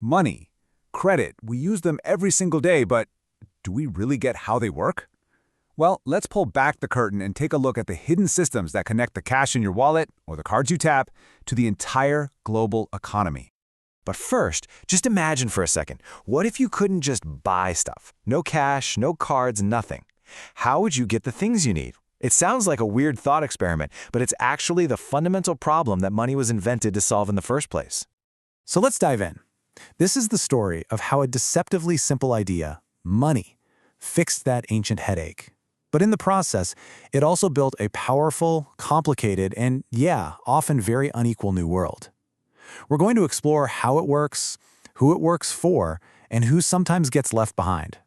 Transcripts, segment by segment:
Money, credit, we use them every single day, but do we really get how they work? Well, let's pull back the curtain and take a look at the hidden systems that connect the cash in your wallet or the cards you tap to the entire global economy. But first, just imagine for a second, what if you couldn't just buy stuff? No cash, no cards, nothing. How would you get the things you need? It sounds like a weird thought experiment, but it's actually the fundamental problem that money was invented to solve in the first place. So let's dive in. This is the story of how a deceptively simple idea, money, fixed that ancient headache. But in the process, it also built a powerful, complicated, and often very unequal new world. We're going to explore how it works, who it works for, and who sometimes gets left behind.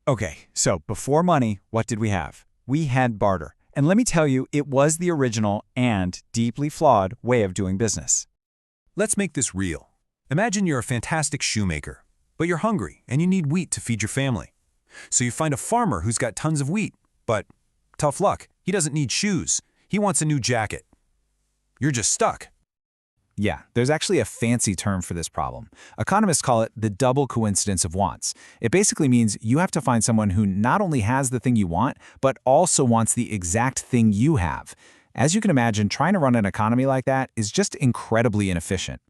Okay, so before money, what did we have? We had barter. And let me tell you, it was the original and deeply flawed way of doing business. Let's make this real. Imagine you're a fantastic shoemaker, but you're hungry and you need wheat to feed your family. So you find a farmer who's got tons of wheat, but tough luck, he doesn't need shoes. He wants a new jacket. You're just stuck. Yeah, there's actually a fancy term for this problem. Economists call it the double coincidence of wants. It basically means you have to find someone who not only has the thing you want, but also wants the exact thing you have. As you can imagine, trying to run an economy like that is just incredibly inefficient.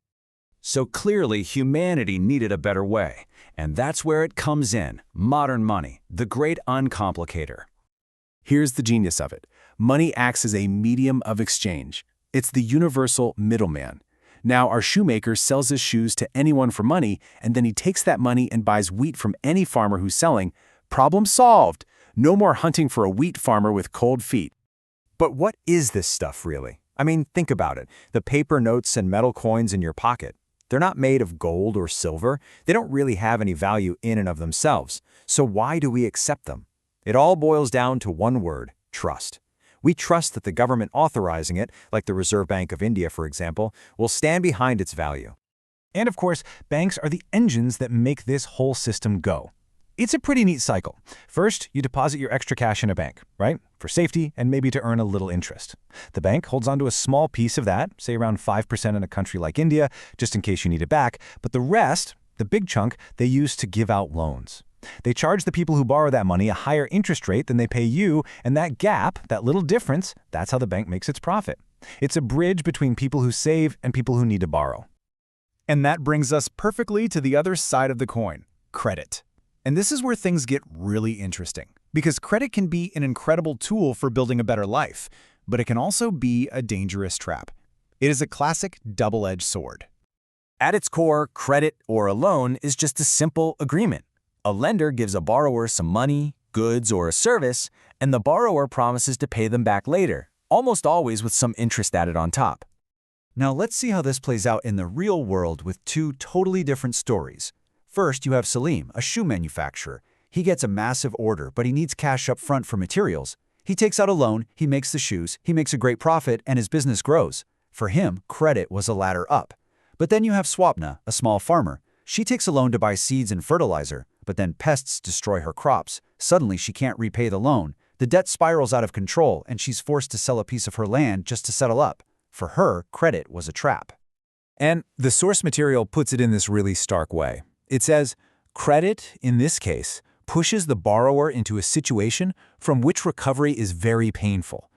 So clearly, humanity needed a better way. And that's where it comes in, modern money, the great uncomplicator. Here's the genius of it. Money acts as a medium of exchange. It's the universal middleman. Now, our shoemaker sells his shoes to anyone for money, and then he takes that money and buys wheat from any farmer who's selling. Problem solved. No more hunting for a wheat farmer with cold feet. But what is this stuff really? I mean, think about it. The paper notes and metal coins in your pocket. They're not made of gold or silver. They don't really have any value in and of themselves. So why do we accept them? It all boils down to one word: trust. We trust that the government authorizing it, like the Reserve Bank of India, for example, will stand behind its value. And of course, banks are the engines that make this whole system go. It's a pretty neat cycle. First, you deposit your extra cash in a bank, right? For safety and maybe to earn a little interest. The bank holds onto a small piece of that, say around 5% in a country like India, just in case you need it back, but the rest, the big chunk, they use to give out loans. They charge the people who borrow that money a higher interest rate than they pay you, and that gap, that little difference, that's how the bank makes its profit. It's a bridge between people who save and people who need to borrow. And that brings us perfectly to the other side of the coin, credit. And this is where things get really interesting, because credit can be an incredible tool for building a better life, but it can also be a dangerous trap. It is a classic double-edged sword. At its core, credit or a loan is just a simple agreement. A lender gives a borrower some money, goods, or a service, and the borrower promises to pay them back later, almost always with some interest added on top. Now let's see how this plays out in the real world with two totally different stories. First, you have Salim, a shoe manufacturer. He gets a massive order, but he needs cash up front for materials. He takes out a loan, he makes the shoes, he makes a great profit, and his business grows. For him, credit was a ladder up. But then you have Swapna, a small farmer. She takes a loan to buy seeds and fertilizer, but then pests destroy her crops. Suddenly, she can't repay the loan. The debt spirals out of control, and she's forced to sell a piece of her land just to settle up. For her, credit was a trap. And the source material puts it in this really stark way. It says, credit, in this case, pushes the borrower into a situation from which recovery is very painful.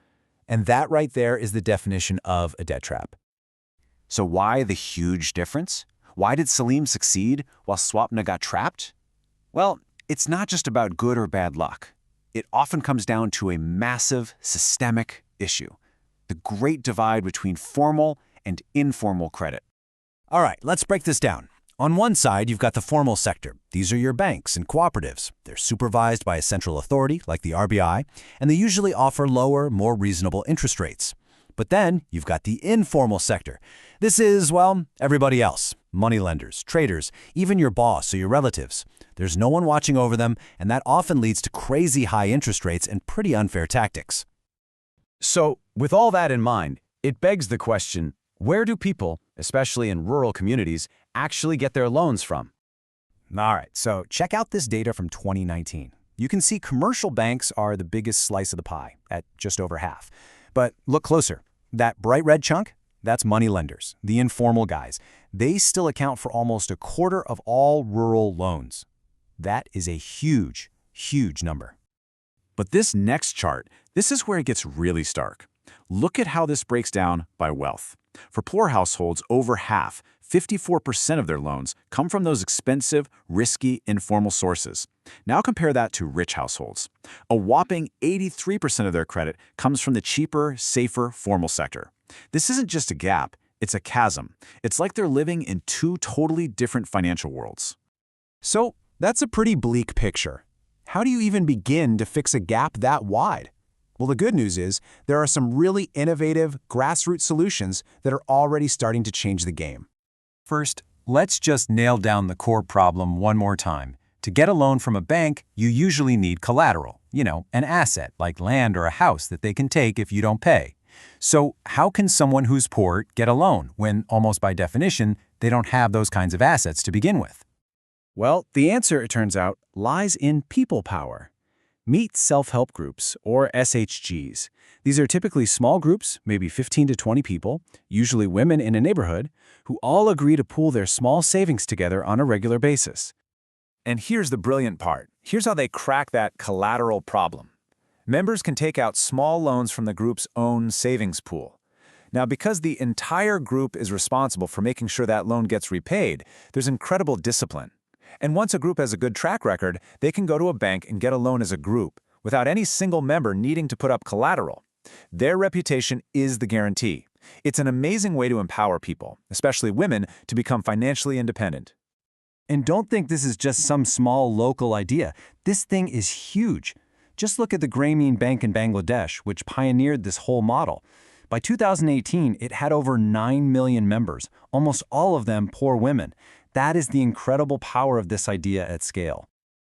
And that right there is the definition of a debt trap. So why the huge difference? Why did Salim succeed while Swapna got trapped? Well, it's not just about good or bad luck. It often comes down to a massive systemic issue: the great divide between formal and informal credit. All right, let's break this down. On one side, you've got the formal sector. These are your banks and cooperatives. They're supervised by a central authority, like the RBI, and they usually offer lower, more reasonable interest rates. But then you've got the informal sector. This is, well, everybody else. Moneylenders, traders, even your boss or your relatives. There's no one watching over them, and that often leads to crazy high interest rates and pretty unfair tactics. So, with all that in mind, it begs the question, where do people, especially in rural communities, actually get their loans from? All right, so check out this data from 2019. You can see commercial banks are the biggest slice of the pie, at just over half. But look closer. That bright red chunk? That's moneylenders, the informal guys. They still account for almost a quarter of all rural loans. That is a huge, huge number. But this next chart, this is where it gets really stark. Look at how this breaks down by wealth. For poor households, over half, 54% of their loans, come from those expensive, risky, informal sources. Now compare that to rich households. A whopping 83% of their credit comes from the cheaper, safer, formal sector. This isn't just a gap, it's a chasm. It's like they're living in two totally different financial worlds. So, that's a pretty bleak picture. How do you even begin to fix a gap that wide? Well, the good news is there are some really innovative, grassroots solutions that are already starting to change the game. First, let's just nail down the core problem one more time. To get a loan from a bank, you usually need collateral, an asset like land or a house that they can take if you don't pay. So how can someone who's poor get a loan when, almost by definition, they don't have those kinds of assets to begin with? Well, the answer, it turns out, lies in people power. Meet self-help groups, or SHGs. These are typically small groups, maybe 15 to 20 people, usually women in a neighborhood, who all agree to pool their small savings together on a regular basis. And here's the brilliant part. Here's how they crack that collateral problem. Members can take out small loans from the group's own savings pool. Now, because the entire group is responsible for making sure that loan gets repaid, there's incredible discipline. And once a group has a good track record, they can go to a bank and get a loan as a group, without any single member needing to put up collateral. Their reputation is the guarantee. It's an amazing way to empower people, especially women, to become financially independent. And don't think this is just some small local idea. This thing is huge. Just look at the Grameen Bank in Bangladesh, which pioneered this whole model. By 2018, it had over 9 million members, almost all of them poor women. That is the incredible power of this idea at scale.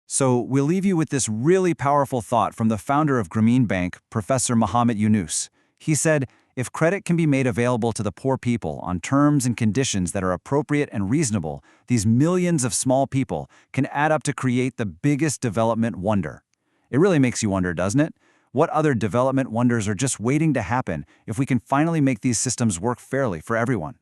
So we'll leave you with this really powerful thought from the founder of Grameen Bank, Professor Muhammad Yunus. He said, if credit can be made available to the poor people on terms and conditions that are appropriate and reasonable, these millions of small people can add up to create the biggest development wonder. It really makes you wonder, doesn't it? What other development wonders are just waiting to happen if we can finally make these systems work fairly for everyone?